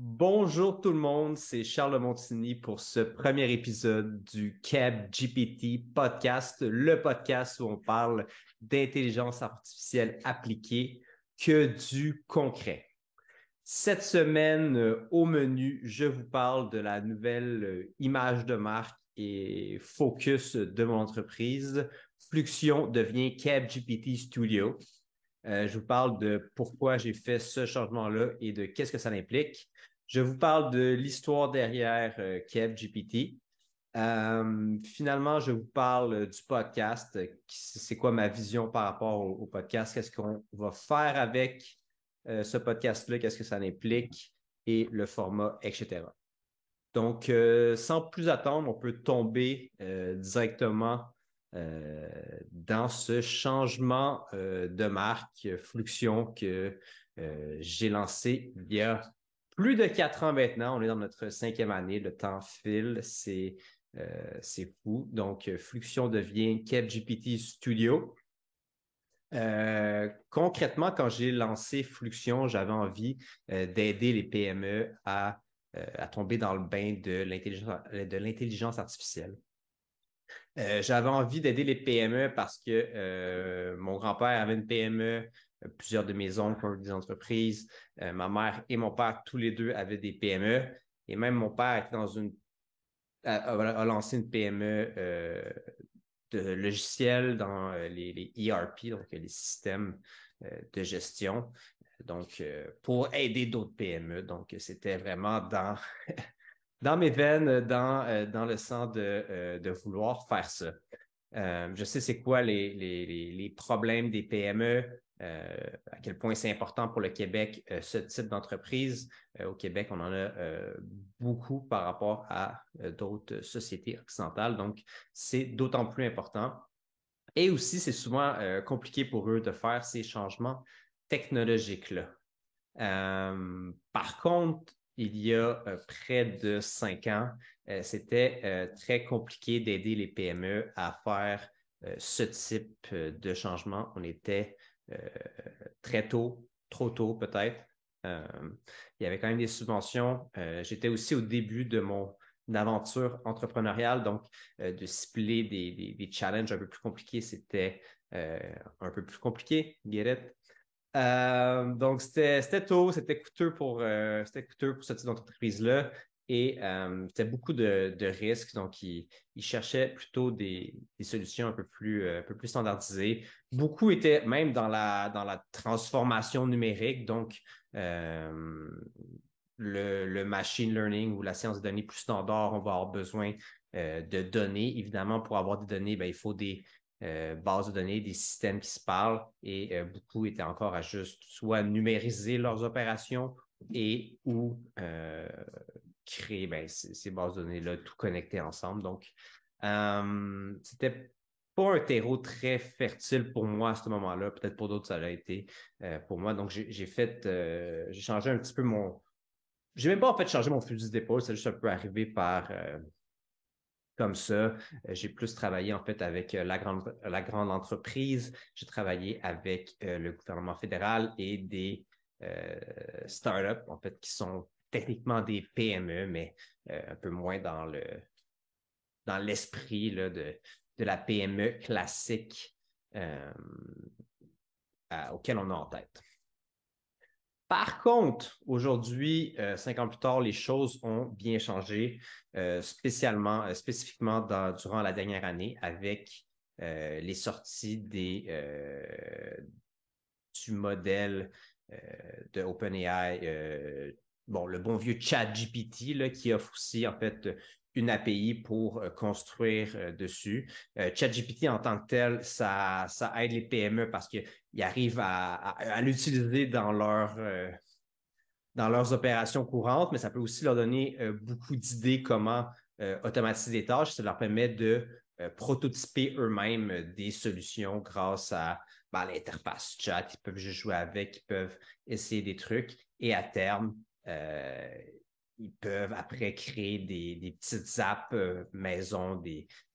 Bonjour tout le monde, c'est Charles Montigny pour ce premier épisode du CAB GPT podcast, le podcast où on parle d'intelligence artificielle appliquée que du concret. Cette semaine, au menu, je vous parle de la nouvelle image de marque et focus de mon entreprise. Fluxion devient CAB GPT Studio. Je vous parle de pourquoi j'ai fait ce changement-là et de qu'est-ce que ça implique. Je vous parle de l'histoire derrière Kev GPT. Finalement, je vous parle du podcast. C'est quoi ma vision par rapport au podcast? Qu'est-ce qu'on va faire avec ce podcast-là? Qu'est-ce que ça implique? Et le format, etc. Donc, sans plus attendre, on peut tomber directement euh, dans ce changement de marque Fluxion que j'ai lancé il y a plus de 4 ans maintenant. On est dans notre 5e année. Le temps file. C'est fou. Donc, Fluxion devient CapGPT Studio. Concrètement, quand j'ai lancé Fluxion, j'avais envie d'aider les PME à tomber dans le bain de l'intelligence artificielle. J'avais envie d'aider les PME parce que mon grand-père avait une PME, plusieurs de mes oncles ont eu des entreprises, ma mère et mon père, tous les deux, avaient des PME. Et même mon père était a lancé une PME de logiciels dans les ERP, donc les systèmes de gestion, donc pour aider d'autres PME. Donc, c'était vraiment dans mes veines, dans le sens de vouloir faire ça. Je sais c'est quoi les problèmes des PME, à quel point c'est important pour le Québec, ce type d'entreprise. Au Québec, on en a beaucoup par rapport à d'autres sociétés occidentales. Donc, c'est d'autant plus important. Et aussi, c'est souvent compliqué pour eux de faire ces changements technologiques-là. Par contre, il y a près de 5 ans, c'était très compliqué d'aider les PME à faire ce type de changement. On était euh, très tôt, trop tôt peut-être. Euh, il y avait quand même des subventions. J'étais aussi au début de mon aventure entrepreneuriale, donc de cibler des challenges un peu plus compliqués, c'était un peu plus compliqué, get it? Donc, c'était tôt, c'était coûteux pour ce type d'entreprise-là et c'était beaucoup de risques. Donc, ils cherchaient plutôt des solutions un peu plus standardisées. Beaucoup étaient même dans la transformation numérique. Donc, euh, le machine learning ou la science des données plus standard, on va avoir besoin de données. Évidemment, pour avoir des données, ben, il faut des bases de données, des systèmes qui se parlent et beaucoup étaient encore à juste soit numériser leurs opérations et ou créer ben, ces bases de données-là tout connectées ensemble. Donc, c'était pas un terreau très fertile pour moi à ce moment-là. Peut-être pour d'autres, ça l'a été pour moi. Donc, j'ai changé un petit peu j'ai même pas en fait changé mon fusil d'épaule, c'est juste un peu arrivé par comme ça. J'ai plus travaillé en fait avec la grande entreprise. J'ai travaillé avec le gouvernement fédéral et des startups en fait qui sont techniquement des PME, mais un peu moins dans l'esprit là, de la PME classique euh, auquel on a en tête. Par contre, aujourd'hui, 5 ans plus tard, les choses ont bien changé, spécifiquement durant la dernière année avec les sorties du modèle euh, de OpenAI, bon, le bon vieux ChatGPT là, qui offre aussi en fait une API pour construire dessus. ChatGPT en tant que tel, ça aide les PME parce qu'ils arrivent à l'utiliser dans leurs opérations courantes, mais ça peut aussi leur donner beaucoup d'idées comment automatiser des tâches. Ça leur permet de prototyper eux-mêmes des solutions grâce à ben, l'interface chat. Ils peuvent juste jouer avec, ils peuvent essayer des trucs et à terme, euh, ils peuvent après créer des petites apps maison,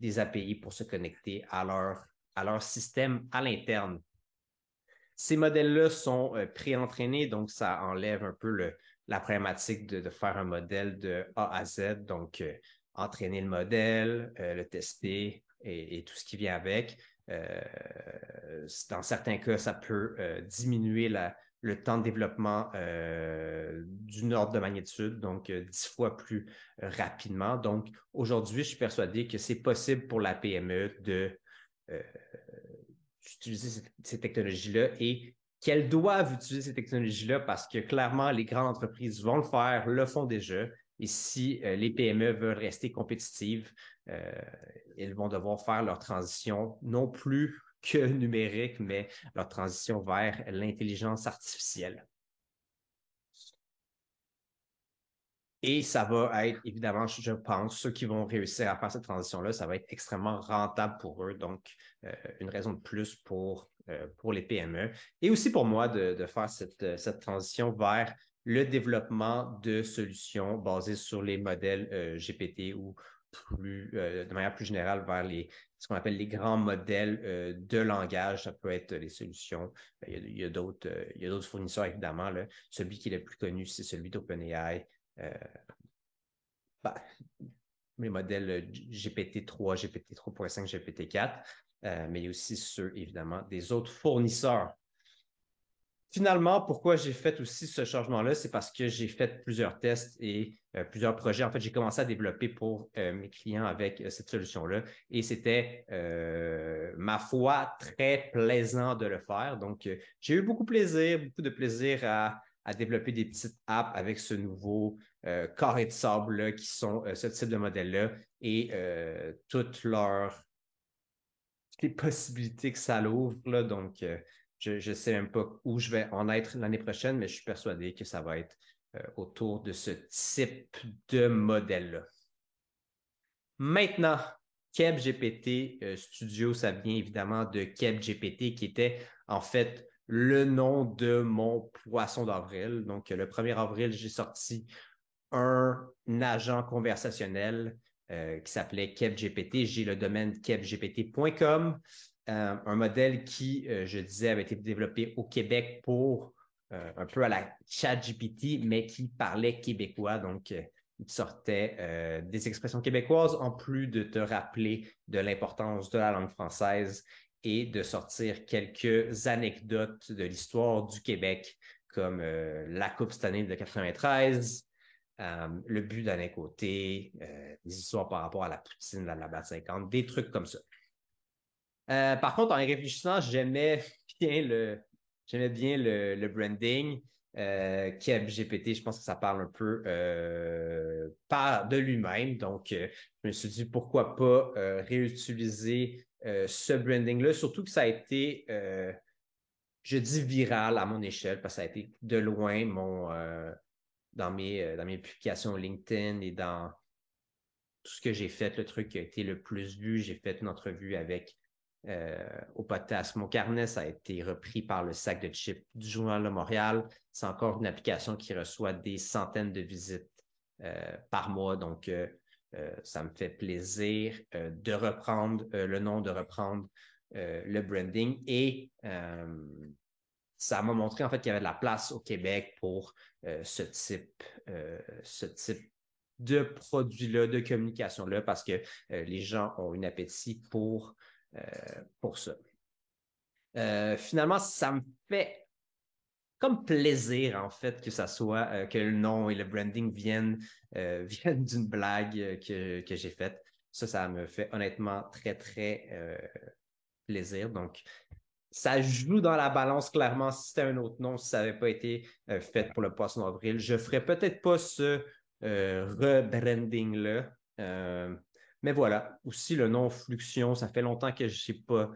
des API pour se connecter à leur système à l'interne. Ces modèles-là sont pré-entraînés, donc ça enlève un peu la problématique de faire un modèle de A à Z, donc entraîner le modèle, le tester et tout ce qui vient avec. Dans certains cas, ça peut diminuer le temps de développement d'une ordre de magnitude, donc 10 fois plus rapidement. Donc, aujourd'hui, je suis persuadé que c'est possible pour la PME d'utiliser ces technologies-là et qu'elles doivent utiliser ces technologies-là parce que clairement, les grandes entreprises vont le faire, le font déjà. Et si les PME veulent rester compétitives, elles vont devoir faire leur transition, non plus que numérique, mais leur transition vers l'intelligence artificielle. Et ça va être, évidemment, je pense, ceux qui vont réussir à faire cette transition-là, ça va être extrêmement rentable pour eux. Donc, une raison de plus pour les PME. Et aussi pour moi de faire cette transition vers le développement de solutions basées sur les modèles GPT ou de manière plus générale vers ce qu'on appelle les grands modèles de langage. Ça peut être les solutions. Il y a d'autres fournisseurs, évidemment. Là. Celui qui est le plus connu, c'est celui d'OpenAI. Ben, les modèles GPT-3, GPT-3.5, GPT-4, mais il y a aussi ceux, évidemment, des autres fournisseurs. Finalement, pourquoi j'ai fait aussi ce changement-là, c'est parce que j'ai fait plusieurs tests et plusieurs projets. En fait, j'ai commencé à développer pour mes clients avec cette solution-là et c'était, ma foi, très plaisant de le faire. Donc, j'ai eu beaucoup de plaisir à développer des petites apps avec ce nouveau carré de sable qui sont ce type de modèle-là et toutes les possibilités que ça l'ouvre. Là, donc, je ne sais même pas où je vais en être l'année prochaine, mais je suis persuadé que ça va être autour de ce type de modèle-là. Maintenant, KebGPT Studio, ça vient évidemment de KebGPT, qui était en fait le nom de mon poisson d'avril. Donc, le 1er avril, j'ai sorti un agent conversationnel qui s'appelait KebGPT. J'ai le domaine kebgpt.com, un modèle qui, je disais, avait été développé au Québec pour un peu à la ChatGPT, mais qui parlait québécois. Donc, il sortait des expressions québécoises en plus de te rappeler de l'importance de la langue française et de sortir quelques anecdotes de l'histoire du Québec, comme la Coupe cette année de 93, le but d'un côté, des histoires par rapport à la poutine, la blabla 50, des trucs comme ça. Par contre, en y réfléchissant, j'aimais bien le branding. KebGPT, je pense que ça parle un peu de lui-même. Donc, je me suis dit pourquoi pas réutiliser ce branding-là, surtout que ça a été, je dis viral à mon échelle, parce que ça a été de loin dans mes publications LinkedIn et dans tout ce que j'ai fait, le truc qui a été le plus vu. J'ai fait une entrevue au podcast Mon Carnet. Ça a été repris par le sac de chips du Journal de Montréal. C'est encore une application qui reçoit des centaines de visites par mois. Donc, ça me fait plaisir de reprendre le nom, de reprendre le branding et ça m'a montré en fait qu'il y avait de la place au Québec pour ce type de produit-là, de communication-là, parce que les gens ont un appétit pour ça. Finalement, ça me fait comme plaisir, en fait, que ça soit que le nom et le branding viennent d'une blague que j'ai faite. Ça me fait honnêtement très, très plaisir. Donc, ça joue dans la balance clairement si c'était un autre nom, si ça n'avait pas été fait pour le poisson d'avril. Je ne ferais peut-être pas ce rebranding-là. Mais voilà, aussi le nom Fluxion, ça fait longtemps que je n'ai pas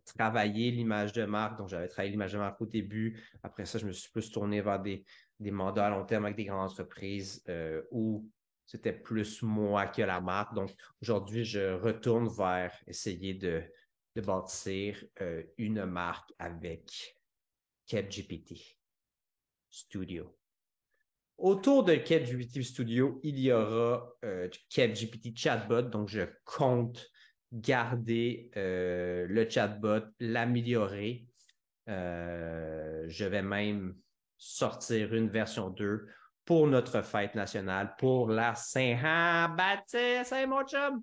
travaillé l'image de marque. Donc, j'avais travaillé l'image de marque au début. Après ça, je me suis plus tourné vers des mandats à long terme avec des grandes entreprises où c'était plus moi que la marque. Donc, aujourd'hui, je retourne vers essayer de bâtir une marque avec KebGPT Studio. Autour de KebGPT Studio, il y aura du KebGPT Chatbot, donc je compte garder le chatbot, l'améliorer. Je vais même sortir une version 2 pour notre fête nationale, pour la Saint-Baptiste. Hey, mon chum!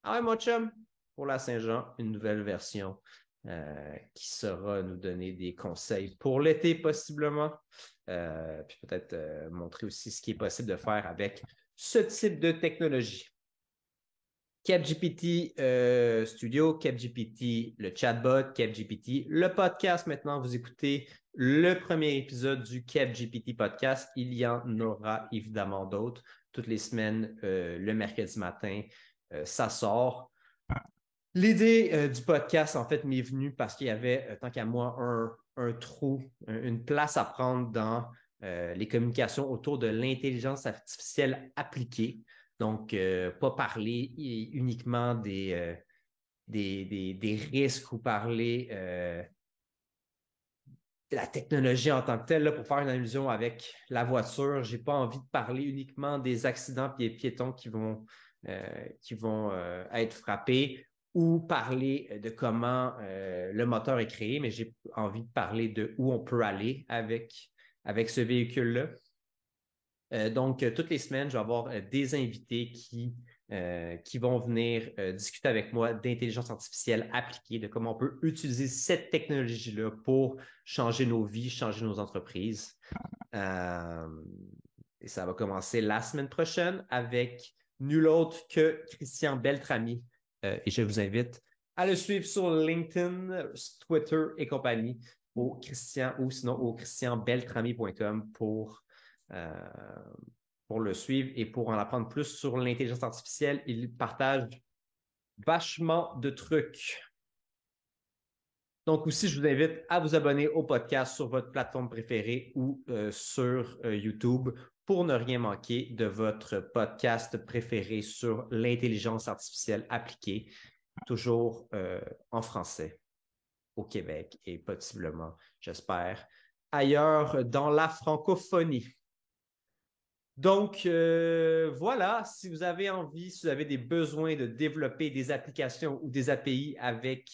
Ah ouais, mon chum! Pour la Saint-Jean, une nouvelle version qui saura nous donner des conseils pour l'été, possiblement. Puis peut-être montrer aussi ce qui est possible de faire avec ce type de technologie. CapGPT Studio, CapGPT, le chatbot, CapGPT, le podcast. Maintenant, vous écoutez le premier épisode du CapGPT podcast. Il y en aura évidemment d'autres. Toutes les semaines, le mercredi matin, ça sort. L'idée du podcast, en fait, m'est venue parce qu'il y avait, tant qu'à moi, un trou, une place à prendre dans les communications autour de l'intelligence artificielle appliquée. Donc, pas parler uniquement des risques ou parler de la technologie en tant que telle. Là, pour faire une allusion avec la voiture, je n'ai pas envie de parler uniquement des accidents piétons qui vont être frappés ou parler de comment le moteur est créé, mais j'ai envie de parler de où on peut aller avec ce véhicule-là. Donc, toutes les semaines, je vais avoir des invités qui vont venir discuter avec moi d'intelligence artificielle appliquée, de comment on peut utiliser cette technologie-là pour changer nos vies, changer nos entreprises. Et ça va commencer la semaine prochaine avec nul autre que Christian Beltrami. Et je vous invite à le suivre sur LinkedIn, Twitter et compagnie, au Christian ou sinon au christianbeltrami.com pour le suivre et pour en apprendre plus sur l'intelligence artificielle. Il partage vachement de trucs. Donc aussi, je vous invite à vous abonner au podcast sur votre plateforme préférée ou sur YouTube pour ne rien manquer de votre podcast préféré sur l'intelligence artificielle appliquée, toujours en français au Québec et possiblement, j'espère, ailleurs dans la francophonie. Donc, voilà, si vous avez envie, si vous avez des besoins de développer des applications ou des API avec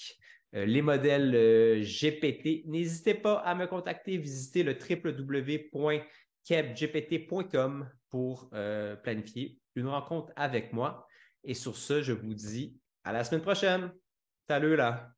les modèles GPT, n'hésitez pas à me contacter, visitez le www.kepgpt.com pour planifier une rencontre avec moi. Et sur ce, je vous dis à la semaine prochaine. Salut là!